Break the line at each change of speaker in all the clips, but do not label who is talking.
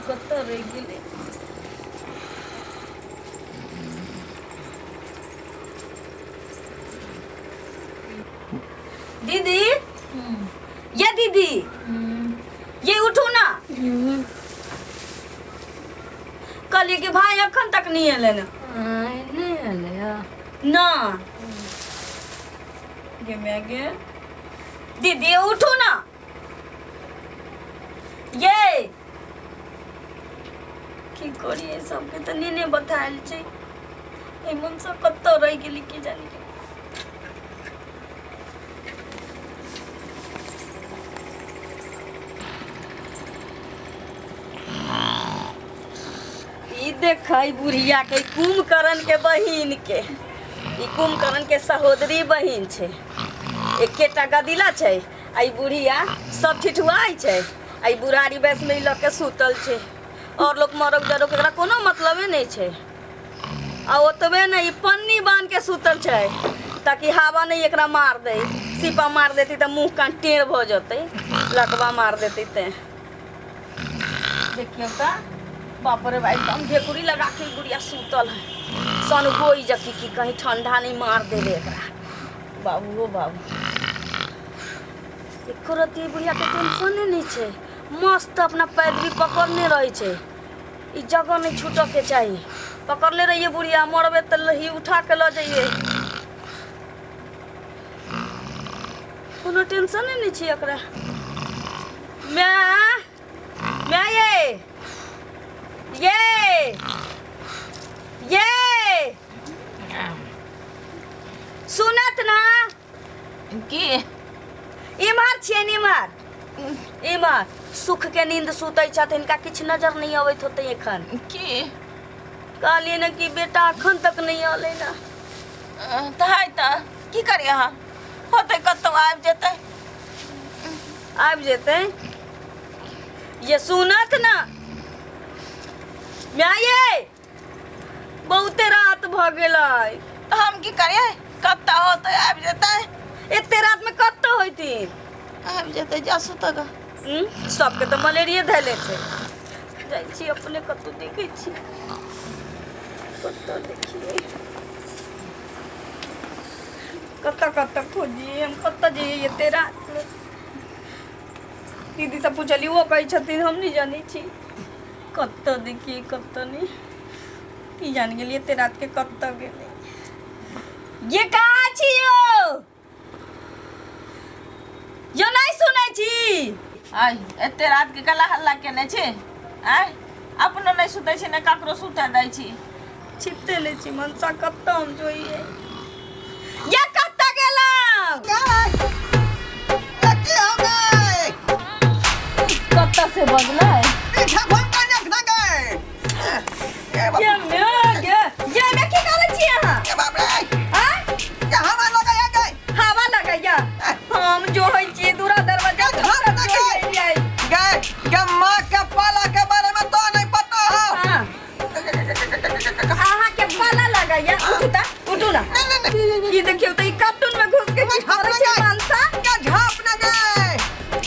कत रह गेले दीदी ये दीदी ये उठो ना कल के भाई अखन तक नहीं आले ना ना गे मैं गे दीदी उठो ना ये की करिए सबके तो नहीं बतायल छै ए मन सब कत रह गेली की जानी के ई देखै बुढ़िया के कुंभकर्ण के बहिन के ई कुंभकर्ण के सहोदरी बहिन छै एकेटा गदिला छै आई बुढ़िया सब ठिठुआई छै आई बुढ़ारी बैस में ल के सुतल छै और लोग मरक दरक एकरा कोनो मतलबे नहीं छै आ ओतबे नहीं ई पन्नी बांध के सुतल छै ताकि हवा नहीं एकरा मार दे सिपा मार देती त मुंह कान टेढ़ भ जतै लकवा मार देती ते देखियो त बाप रे भाई एकदम ढेकुरी लगा के गुड़िया सुतल है सन गोई जकी की कहीं ठंडा नहीं मार देवे एकरा बाबू हो बाबू एको रती बुढ़िया के टेंशन नहीं छै मस्त अपना पैदवी पकड़ने रही छै ई जगह नहीं छूट के चाहिए पकड़ले रहिए बुढ़िया मरबे त लही उठा के ल जाइए कोनो टेंशन नहीं छै एकरा मैं ये सुनत ना
की
इमहर छियै इमहर इमहर सुख के नींद सुतै छथिन इनका किछ नजर नहीं अबैत होते एखन
की
कहलिए ना कि बेटा अखन तक नहीं आले ना
तहाई त की करिए अहाँ होते कतौ
आबि जेतै ये सुनत ना मैं बहुते रात भ गेलै
हम की करिए कब होते आबि जेतै
एते रात में कत होती
आबि जेतै जा सुतग
सबके तो मलेरिया धैले छै जाइ छी अपने कतौ देखै छी कतौ देखिए कत खोजिए हम कत जाइए एते रात में दीदी से पूछली वो कही छथिन हम नहीं जानी छी कत देखिए कत नहीं की जान गेलिए एते रात के कत गेले ये कहाँ छियो यो नहीं सुनै छी
आई एते रात के कला हल्ला केने छै आय अपनो नहीं सुतै छै ने ककरो सुते दै छी
छिते ले छी मनसा कत हम जोइए ये कत गेलौ
की हो गए
कत से बजलै
पीछे घूम के देख ना गए
ये मैं की करे छी अहाँ
के बाप रे
हां
ये हवा लगाया गए
हवा लगैया हम जो होई छी दूरा दरवाजा
गए के मां के पाला के बारे में तो नहीं पता हो
हां अहाँ के पाला लगैया उठू ना ये देखियो त ई कार्टून में घुस के की करे छी मानसा
क्या झाप ना गए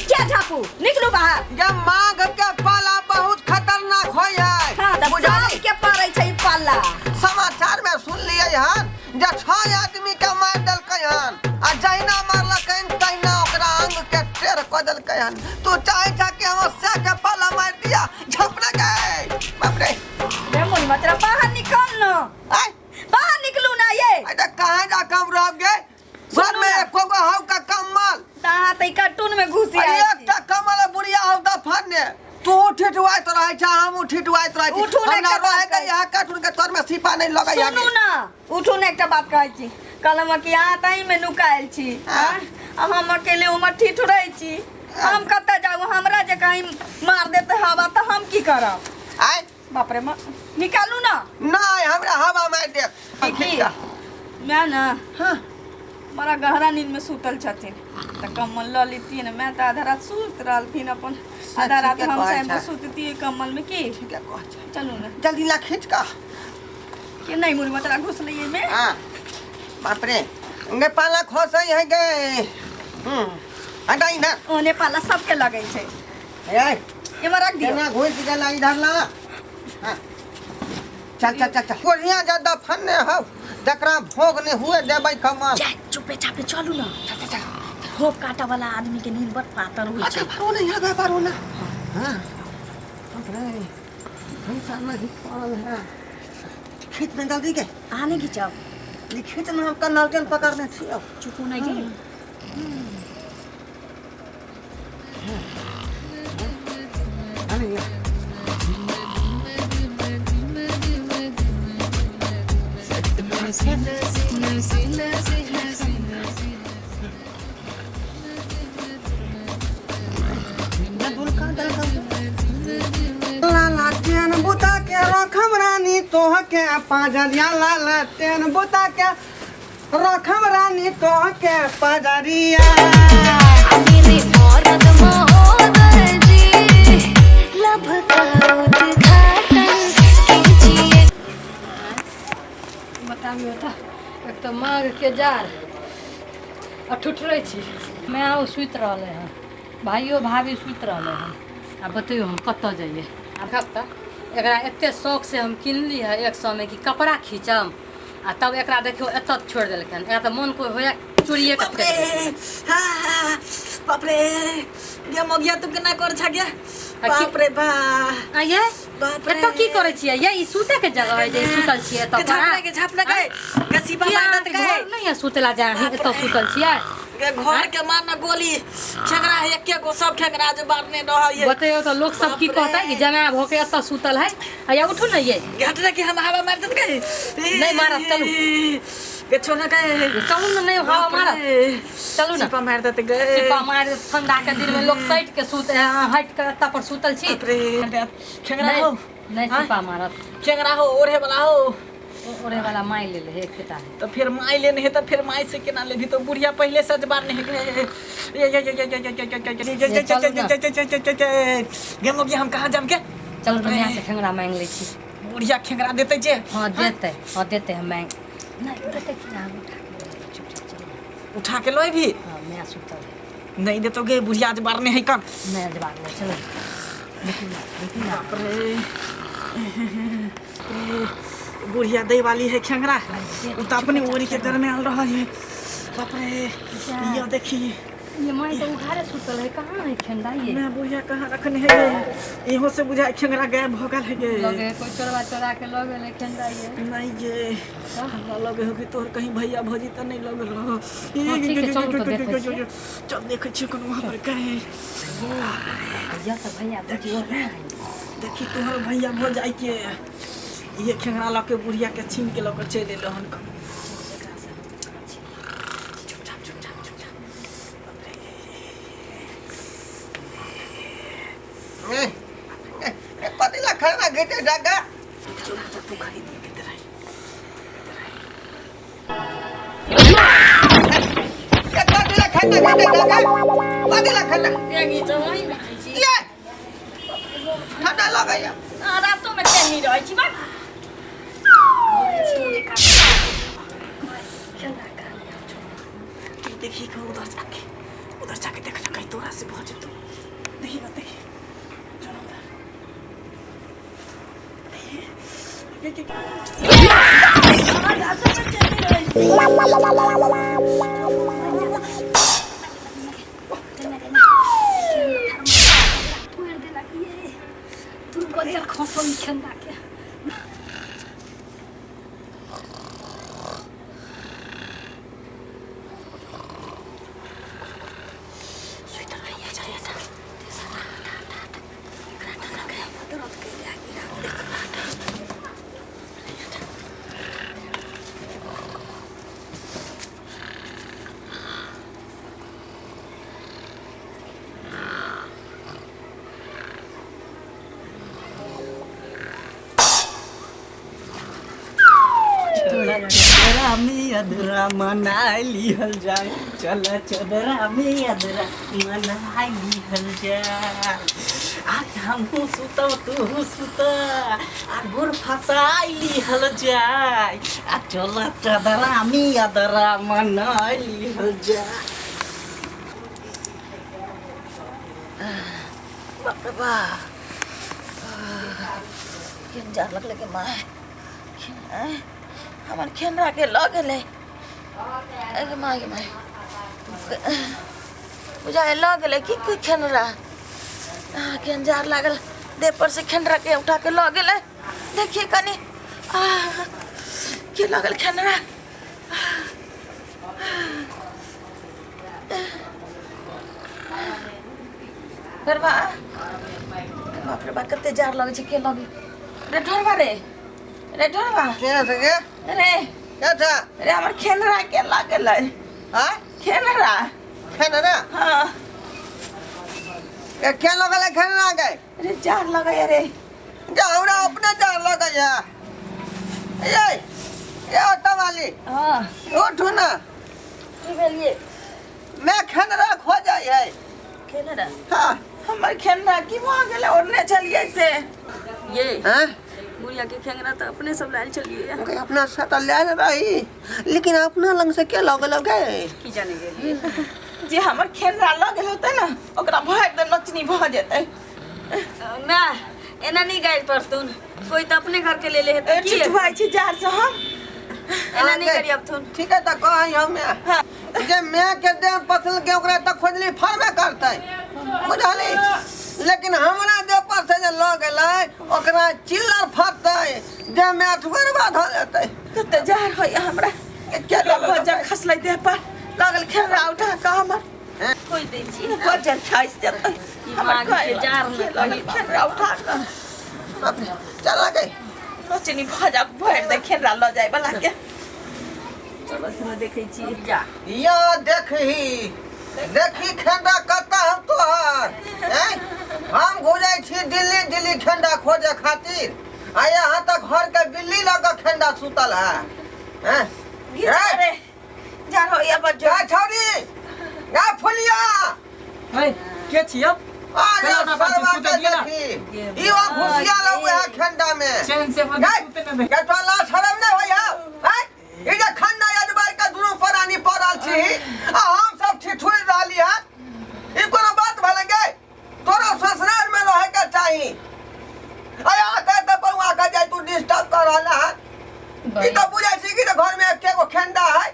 क्या झापू निकलू बाहर
ये मां के पाला बहुत खतरनाक होय है
हां त बुझाई के पड़ै छै ई पाला
समाचार में सुन लिए हन जे 6 आदमी के मार देलकै हन आ जहिना मारलकैन तहिना ओकरा अंग के टेढ़ क देलकै हन तू चाहे था कि हम से के पाला मार दिया झपना गए बाप रे
रे मोई मतरा बाहर निकल न
आय
बाहर निकलू ना ये
अरे कहां जा कम रह गए घर में एको गो हव का कमल
ता त ई कार्टून में घुसी
अरे
आई
एकटा कमल बुढ़िया हव दा फने तू ठिठुआइत रहै छ हम ठिठुआइत रहै छी
उठू ने
हमरा
एकटा
रह
बात
गए यहाँ कार्टून के तोर में सिपा नहीं लगै है
सुनू ना उठू ने एकटा बात कहै छी कलम कि अहाँ ताई में नुकायल छी हम अकेले उमर ठिठुरै छी हम कत जाऊ हमरा जे कहीं मार देते हवा त हम की करब
आय
बाप रे निकालू ना
नहीं हमरा हवा मार दे
देखी मैं ना
हां
बड़ा गहरा नींद में सुतल छथिन त कम्मल ल लेती न मैं त आधा रात सुत रहलखिन अपन आधा रात हम से सुतती कम्मल में की
ठीक है कह
चलू ना
जल्दी ला खींच का
कि नहीं मुरी मतरा घुस लिए में
हां बाप रे ने पाला खोस है गए हटाई ना
ओने पाला सबके लगै छै
ए
एमा रख दियो।
केना घुस गेला इधर ला। हाँ। चल चल चल चल बढ़िया ज्यादा फन्ने हो जकरा भोग ने हुए देबै कमाल।
जा चुपे चापे चलू ना। चल चल होप काटा वाला आदमी के नींद बड़ पातर होइ छै।
पारो नहीं आगे पारो ना। हाँ अरे हमसा नहीं पाल है खेत में जल्दी के
आने की चाव
लिखित में हम कन्नल जन पकड़ने छियो।
चुपू नहीं के।
अरे लाला तेन बुता के रखम रानी तोह के पाजरिया लाला तेन बुता के रखम रानी तोह के पाजरिया।
मेरे औरत महोदय जी लब का उद्घाटन कीजिए।
बताबियो त एक तो माघ के जार आ ठुठरै छी माओ सुति रहले हन भाइयो भाभी सुति रहले हन आ बतैयो हम कतऽ जाइए। आब त एकरा एते शौक से हम किनली है 100 में कि कपड़ा खींचम आ तब एकरा देखियो एतऽ छोड़ि देलखिन। एकरा तऽ मन कोइ होया चोरिए के फेंक देलकै।
बाप रे ये मगिया तू केना कर छ गे।
आ की-
बाप रे बा
आइये
बाप रे।
एतऽ की करै छियै ये ई सुते के जगह है जे सुतल छियै एतऽ
झापना के गसीबा मारत के
घर नहीं है सुतला जा एतऽ सुतल छियै।
के घर के मारना गोली ठेंगरा है एके गो सब ठेंगरा जे मारने रहय।
बतैयो तो लोग सब की
बाप रे।
कहता कि जमा भोके एतऽ सुतल है या उठू न ये
घटना के हम हवा मार देत के
नहीं मारत, चलू।
के छोना के
चलू न नहीं हवा मारत चलू न
सिपा मार देत गे
सिपा मार ठंडा के दिन में लोग सैट के सुत हट के एतऽ पर सुतल छी।
बाप रे ठेंगरा हो
नहीं सिपा मारत
ठेंगरा हो ओढ़े वाला हो
ओरे वाला माई ले ले एक खेता है।
तो फिर माई लेने है तो फिर माई से केना लेभी तो बुढ़िया पहले सज बार नहीं गे मोगी हम कहाँ जाम के
चलू न यहाँ से ठेंगरा मांग ले छी।
बुढ़िया ठेंगरा देते जे
हाँ देते हम मांग नहीं देते कि हम चुपचाप चलो
उठा के लोई भी
हाँ मैं सुतल है
नहीं देतो गे बुढ़िया आज बार नहीं है कब
मैं जवाब ले चलो देखी ना
बाप रे बुढ़िया दे वाली है खेंगरा उ तो अपने ओरी के घर में आल रहा है। बाप रे ये देखी
ये माई तो उघारे सुतल है कहाँ है खेंदा ये
मैं बुढ़िया कहाँ रखने है गे इहो से बुझा खेंगरा गायब हो गल है गे
लगे कोई चोरा के लगे ले खेंदा ये
नहीं गे हमरा लगे हो कि तोर कहीं भैया भौजी तो नहीं लगे रहो
हाँ, ठीक है, चलो तो देखै छियै।
चल देखे छी कोनो वहां पर कहे
ये तो भैया बुझी और ना
देखी तोहर भैया भौ जाई के ये खेंगरा लके बुढ़िया के छीन के लके चले लहन का
कति ला खड़ा गेटे जागा
तू खरीद के दे रही
कति ला खड़ा गेटे जागा कति ला खड़ा
एगी जवाई में खाई छी
ये ठंडा लगैया
रातो में केनी रहै छी बा देखी को उधर जाके देख ले कहीं तोरा से बहुत तो देखी मत देखी चलो चदरा में अधरा मनाई लिहल जाए चल चदरा में अधरा मनाई लिहल जाए आज हम सुतो तू सुत आ गोर फसाई लिहल जाए आ चल चदरा में अधरा मनाई लिहल जाए बाप रे बाप
केन जार लगले के माय हमर खेनरा के ल गेले अरे माय बुझाए ल गेले की खेनरा केन जार लागल देह पर से खेनरा के उठा के ल गेले देखिए कनी के लागल खेनरा गरबा बाप रे बा कते जार लगे छै के लगे रे ढोरबा रे ढोरबा
के सके
रे
क्या था
रे हमर खेनरा के लागल है
हां
खेनरा
खेनरा
हां
के खेल लगले खेलना गए
रे जार लगे रे
जा हमरा अपने जार लगे या ये ऑटो वाली
हां
उठो ना
की भेलिए
मैं खेनरा खो जाई है
खेलरा
हां
हमर खेनरा की वहां गेले ओरने चलिए से
ये
हैं
बुढ़िया के खेंगरा तो अपने सब लाल चलिए
ओके अपना साथ ले रही लेकिन अपना लंग से के लगे
की जानेंगे
जे हमर खेनरा लग गेल होते ना ओकरा भर दे नचनी भ जेते
ना एना नहीं गाइल परतुन कोई तो अपने घर के ले ले है की
चिठवाई छी जार से हम
एना नहीं करी अब तुन
ठीक है त कहि हम जे मैं के दे पसल के ओकरा त खोजली फरबे करतै बुझली लेकिन हमरा दे पर से जे ल गेलै ओकरा चिल्लर फटतै जे मैं अठबरबा ध लेतै
कते जार होय हमरा के भजन खसलै देह पर लागल खेनरा उठा के हमर
कोई दे छी
भजन खाइस जेतै
दिमाग के जार में
लागल खेनरा उठा के
चला गई
नचनी भजा भर दे खेनरा ल जाय बला के
चलो सुनो देखै छी जा
या देखी खेंडा कता हम तोहर हैं हम घुरै छी दिल्ली खेंडा खोजे खातिर आ यहाँ तक घर के बिल्ली लगा खेंडा सुतल है हैं
गिरे जार होय अब
जा छोरी या फुलिया
के छियो
आ जा
चलो ना पाछे
सरवा
सुते
के
दिया ना।
देखी ई वा घुसिया लगे है खेंडा में
चैन से बंद सुते न दे
के तो ला शरम नहीं होय हैं ई जे खन्ना अजबार के दुनु परानी पड़ल छी आ हम सब ठिठुर रहली है ई कोनो बात भलगे तोरा ससुराल में रहे के चाही अरे आके त पौआ के जाय तू डिस्टर्ब कर रहला है ई तो बुझाई छी कि घर में एके गो खेंडा है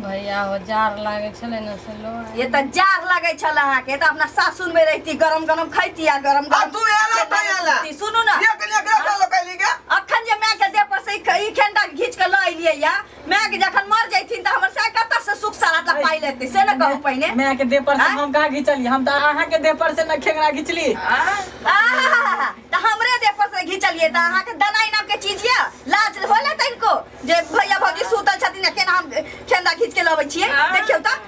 भैया हो जार लागे छले न से लो
ये तो जार लगे छल अहाँ के तो अपना सासुर में रहती गरम गरम खैती आ गरम
आ तू एला त एला
सुनू ना
एक कली के
अखन जे मैं के दे पर से ई खेंडा घींच के ल आइलिए या मैं के जखन मर जैथिन त हमर से कत्ता से सुख सलाह पाई लेती से न कहू पहिने
मैं के देह पर से
हाँ?
हम कहां घिचली हम त अहां के देह पर से न खेंगरा घिचली
त हमरे दे पर से घींचलिए त अहाँ के दनाई नाम के चीज या लाज होला त इनको जे भैया भौजी सुतल छथिन केना हम खेंडा खींच के लबै छियै देखियौ त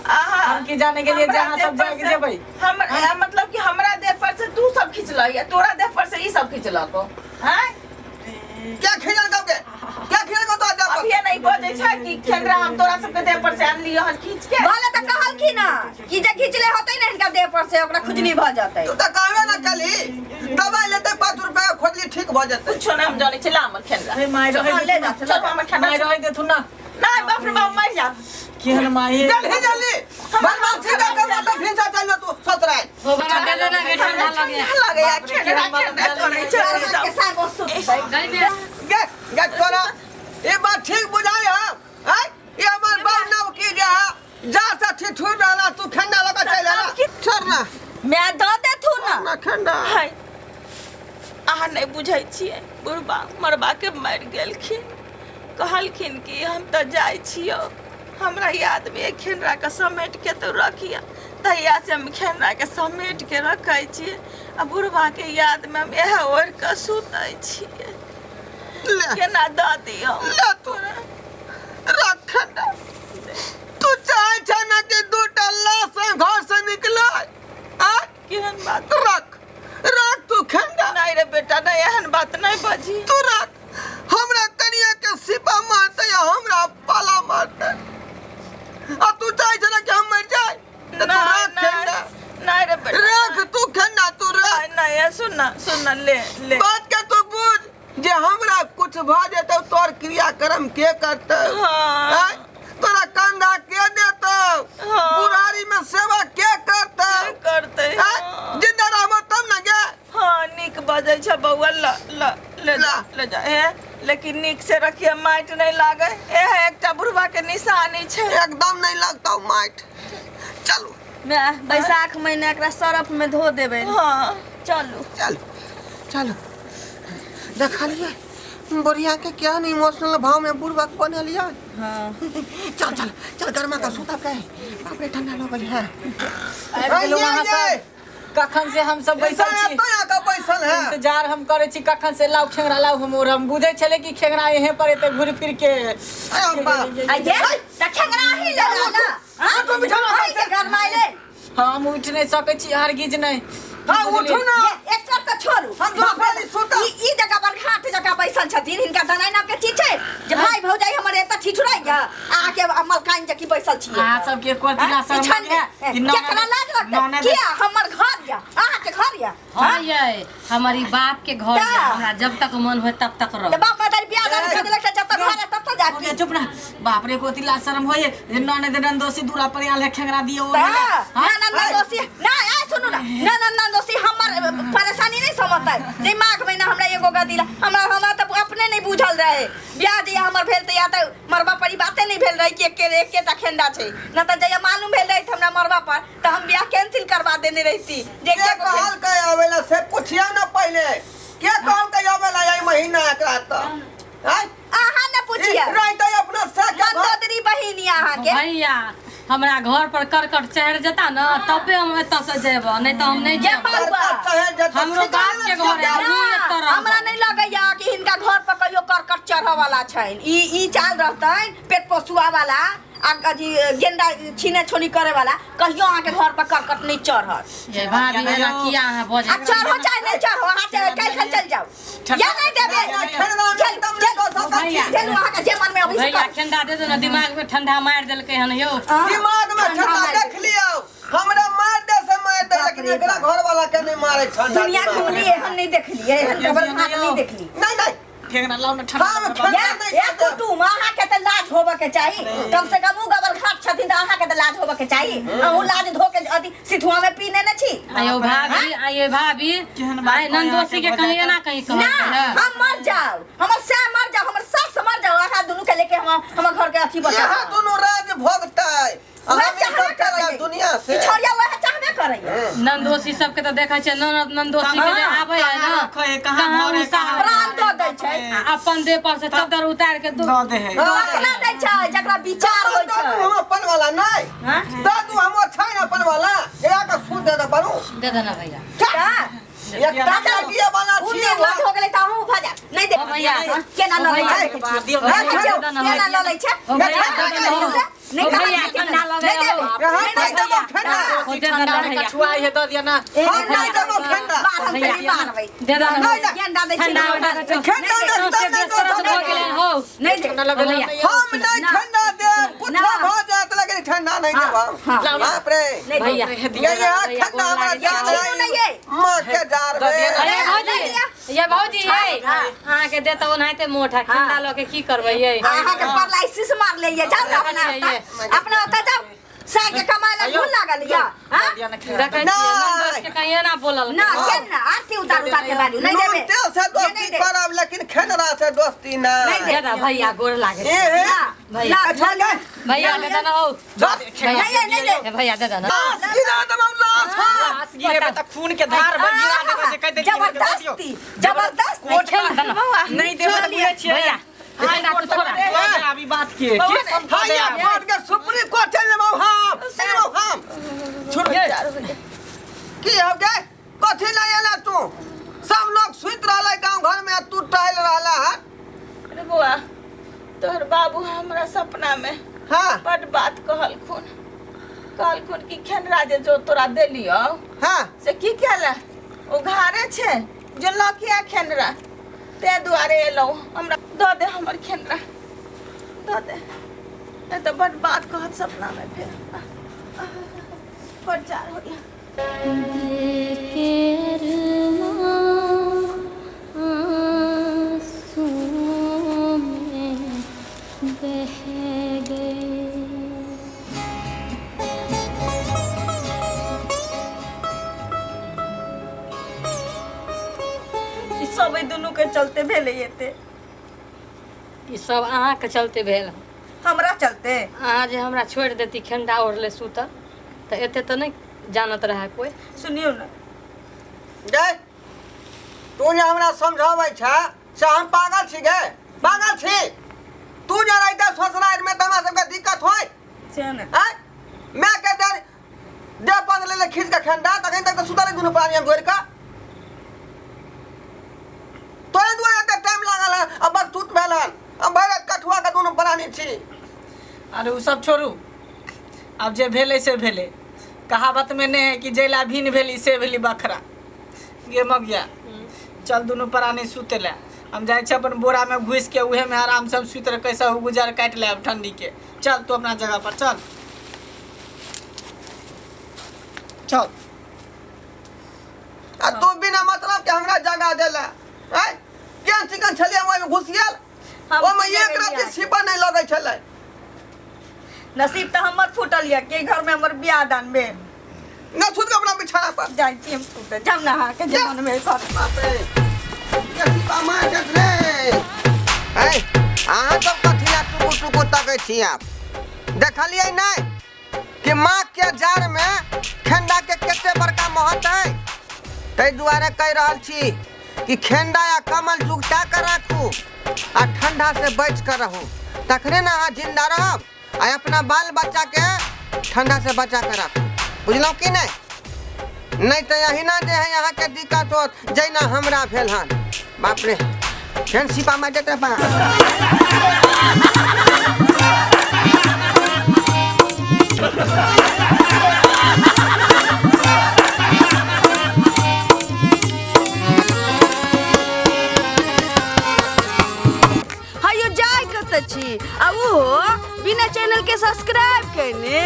हम की जाने के लिए जहां सब जाके जेबै
हम मतलब कि हमरा देह पर से तू सब खिंचल या तोरा देह पर से ई सब खिंचल को हैं
क्या खिजल कब के क्या खिजल को तो जा
अब ये नहीं बोले छै कि खेनरा हम तोरा सब के देह पर से आनली हन खींच के
भले त कहल की ना कि जे खींचले होतै न इनका देह पर से ओकरा खुजली भ जातै
तू तो कहबे ना कली दवाई लेते 5 रुपया खोजली ठीक भ जते
कुछ ना हम जाने चला हमर खेनरा
अरे माय
ले जा
चल हमर खेनरा
माय रहे दे तू ना
नहीं बाप रे बाप मर जा
केहन माय
जल्दी भगवान सीधा कर तो फिंसा चल तू ससुराल
हो बड़ा देले ना के ठंडा लगे
लगे या खेनरा तोरे चल
के साथ बस सुतै
गई बे
गे तोरा ये बात ठीक बुझाई है ये हमर बाप नाम की जा से ठिठुर रहला तू खंडा लगा चल आला छोड़ना
मैं द दे थू ना
ना खंडा
हाय अहाँ नहीं बुझाई छिए बुढ़बा मरबा के मर गेलखिन कहलखिन कि हम तो जाय छियो हमरा याद में खेनरा के समेट के तो रखिया तहिया से हम खेनरा के समेट के रखै छिए आ बुढ़बा के याद में हम एह ओढ़ के सुतै छिए
ले
केना द दियो
ले तू रख खंडा तू चाहे छना के दो टल्ला से घर से निकला आ
केहन बात
रख तू खंडा
नहीं रे बेटा नहीं एहन बात नहीं बजी
तू रख हमरा कनिया के सिपा मारते या हमरा पाला मारते आ तू चाहे छना कि हम मर जाए तो तू रख खंडा
नहीं रे बेटा
रख तू खंडा तू रख
नहीं सुन ले
बात के तू बुझ जे हमरा कुछ भ जेतौ तोर क्रियाक्रम के करतौ
हाँ।
तोरा कंधा के देतौ
हाँ।
बुढ़ारी में सेवा के करतौ
करते
जिंदा रहबो तब न गे
हाँ निक बजै छ बौआ ल ल ले जा हे लेकिन निक से रखिए माइट नहीं लागे ए है एकटा बुढ़वा के निशानी छे
एकदम नहीं लगता माइट। चलो
बैसाख महीना एकरा सरफ में धो देबे।
हाँ
चलू
चलो चलो देखा लिया बढ़िया के क्या नहीं इमोशनल भाव में बुढ़वा बना लिया।
हाँ
चल चल चल गर्मा का सूता पे बाप रे ठंडा लगल है।
वहाँ सब कखन से हम सब बैसल छी
तो यहाँ का बैसल है
इंतजार हम करे छी कखन से लाउ खेंगरा लाउ हम बुझे छले कि खेंगरा यहीं पर एते घुर फिर के
आइए त खेंगरा ही ले ला। हां तो बिछा लो के घर में ले।
हम उठ नहीं सके छी हरगिज नहीं।
हां उठो ना
एक सर त छोड़ू
हम दोनों खाली सूता
ई जगह पर घाट जगह बैसल छथिन इनका दनाई नाम के चीज छै जे भाई भौजाई हमर एत ठिठुराइया आके अमल काइन जकी बैसल छिए।
आ सब के को दिला शर्म है
केकरा लाज लगता किया हमर घर या आहा के घर या।
हां ये हमारी बाप के घर है हमरा जब तक मन होए तब तक रहो।
बाप मतारी बियाह दान कर देलक जब तक घर है तब तक जाती।
चुप ना बाप रे को दिला शर्म होए नने देन दोषी दूरा पर आले खेंगरा दियो
ना ना दोषी ना आ सुनो ना ना दोषी हमर परेशानी नहीं समझता दिमाग में ना हमरा एगो गदिला हमरा तो अपने नहीं बुझल रहे बियाह जे हमर भेल त या त मरबा परी बातें नहीं भेल रही कि एकेटा खेंडा छै ना त जया मालूम भेल रही हमरा मरबा पर त हम बियाह कैंसिल करवा देने रहती। जे
के कहल के आवेला से पूछिया ना पहले के कहल के आवेला यही महीना एकरा त हैं
आहा ना पूछिया
रात अपना से
गंदोदरी बहिनी आहा के
भैया हमरा घर पर करकट चढ़ जता ना तबे हम एत से जेब नहीं तो हम नहीं जेब। हमरो बाप के घर है हमहू एत रहब।
हमरा नहीं लगैया कि हिनका घर पर कहियो करकट चढ़े वाला छैन। ई चाल रहतैन पेट पोसुआ वाला आ जी गेंडा छीने छोनी करे वाला कहियो आके घर पर करकट नहीं चढ़त।
ये भाभी है ना किया है बोझ
आ चढ़ो चाहे नहीं चढ़ो हाथ कल चल जाओ या नहीं देबे चल वहां का जे मन में अभी
भैया ठंडा दे दो ना दिमाग में ठंडा मार देलकै हन यो।
दिमाग में ठंडा देख लियो हमरा मार दे से मार दे लेकिन एकरा घर वाला के नहीं मारे ठंडा।
दुनिया घूम लिए हम नहीं देख लिए डबल हाथ नहीं देख ली।
नहीं नहीं
खेंगरा लाउ में ठंडा
या तू आहा के त लाज होबे के चाहिए कम से कम उ गबल खाट छथिन त आहा के त लाज होबे के चाहिए। उ लाज धो के अथी सिथुआ में पीने न छी।
आयो भाभी आय नंदोसी के कहिए ना कहीं कह
ना हम मर जाओ हमर से मर जाओ हमर सास मर जाओ आहा दोनों के लेके हम घर के अथी बचा
यहां दोनों राज भोगतै हम सब दुनिया से
छोड़िया वह चाहबे करैया।
नंदोसी सबके तो देखै छै नंदोसी के जे आबै है ना
कहां भरे
प्राण दो दै छै
अपन देह पर से चादर उतार के
दे दे है
रखना दै छै जकरा विचार होय छै।
हम अपन वाला नहीं
हां
दादू हम छै अपन वाला एकरा के सूद दे दे बनू
दे देना भैया।
क्या
एक टाका दिए वाला छी
उन्ने लाख हो गेलै त हमहु भजा नहीं दे
भैया
केना ल लै छै केना ल लै छै नहीं
भैया ठंडा लगे
नहीं देबे
छुआई है दे दिया ना
हम नहीं देबो ठंडा
बाहर से नहीं मारबै
दे देना
गेंडा दै छै
हो
नहीं दे
ठंडा लगे
हम नहीं ठंडा दे कुछ हो जात लेकिन ठंडा नहीं देबो बाप रे
भैया
ये ठंडा हमरा जान
नहीं है
मां के जार रे
अरे भौजी ये भौजी है हां के देता ओनाते मोटा खंडा ल के की करबै ये
आहा के परलाइसिस मार ले ये जाओ अपना ओता जाओ साग के कमाई ला भूल लागल या हां
देखै छियै नंदोस के कहिए ना बोलल
ना केना आरती उतार के बाजू नहीं देबे
तेल से दोस्ती करब लेकिन खेनरा से दोस्ती नहीं
दे दा भैया गोर लागे
ए हे
भैया
छोड़ दे
भैया दे देना हो
नहीं दे
भैया दे देना
गिरा दम लाश
लाश गिरे त खून के धार गिरा देबे जे कहते
जबरदस्त
खेल देना
नहीं देबे त बुझे छियै
भैया ठंडा तू थोड़ा
अभी बात के समझा दे
भैया कोर्ट के सुप्रीम कोर्ट चल जाओ हम छोड़ की हो गए कथि नहीं आला तू सब लोग सुत रहले गांव घर में तू टहल रहला है।
अरे बुआ तोहर बाबू हमरा सपना में
हां
बड़ बात कहलखुन कि खेनरा जे जो तोरा देलियो
हां
से की केला ओ घारे छे जो लकिया खेनरा ते दुआरे एलो हमरा दो दे हमर खेनरा दो दे ए तो बड़ बात कहत सपना में फिर बड़ जार हो गया
सब
सब दुनू के चलते भेले एते।
ई सब अहाँके चलते भेल हँ।
हमरा चलते
अहाँ जे हमरा छोड़ि देती खेंडा ओढ़ले सुतल तऽ एते तऽ नहीं जानत रहे कोई।
सुनियो ना
गे तू जे हमरा समझाबै छै से हम पागल छी गे, पागल छी। तू जे रहते ससुराल में त हमरा सबके दिक्कत होय
से ना
हैं। मैं के दे पद ले खींच के खेंडा तखन तक तो सुतल दुनू प्राणी हम गोर का। तोरे दुआरे एते टाइम लागल है, अब टूट भेलन। हम भैरत कठुआ के दुनू प्राणी छी।
अरे उ सब छोड़ू, अब जे भेले से भेले। कहावत में नहीं है कि जैला भिन भेली से भेली बखरा। गे मगिया चल दुनू प्राणी सुते ले। हम जाए छे अपन बोरा में घुस के उहे में आराम से सुत रह कैसा गुजर काट ले अब ठंडी के। चल तू अपना जगह पर चल चल।
आ तू बिना मतलब के हमरा जगह देला हैं। केन चिकन छलिए ओइ में घुस गेल,
हम
ओ में एक रात छिपा नहीं लगे छले।
नसीब तो हमर फूटल या के घर में हमर बियाह दान में
न छूट के अपना बिछाना पर
जाई छी हम सुते। जब नहा के जमन में कर
बाप रे ये छिपा मार के रे। हैं अहाँ सब कथिया टुकु टुकु तकै छी। आप देखलिए नहीं कि माँ के जार में खेंडा के केते बड़का महत्व है। तै दुआरे कह रहल छी कि खेंडा या कमल जुगता कर राखू आ ठंडा से बच कर रहू, तखने ना अहाँ जिंदा रहब आ अपना बाल बच्चा के ठंडा से बचा कर राखू। बुझलौ कि नहीं तो यही ना जे है यहाँ के दिक्कत होत जैना हमरा भेल हन। बाप रे फेन सिपा में जेते पा।
हायो जाय कत छी आ वो बिना चैनल के सब्सक्राइब करने।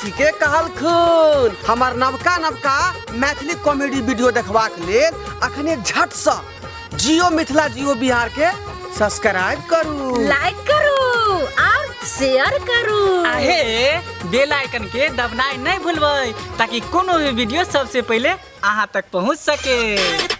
ठीके कहल खून। हमार नवका नवका मैथिली कॉमेडी वीडियो देखबाक लेल अखने झट से जियो मिथिला जियो बिहार के सब्सक्राइब करू,
लाइक करू और शेयर करू।
आहे बेल आइकन के दबनाई नहीं भूलबै ताकि कोनो भी वीडियो सबसे पहले अहाँ तक पहुँच सके।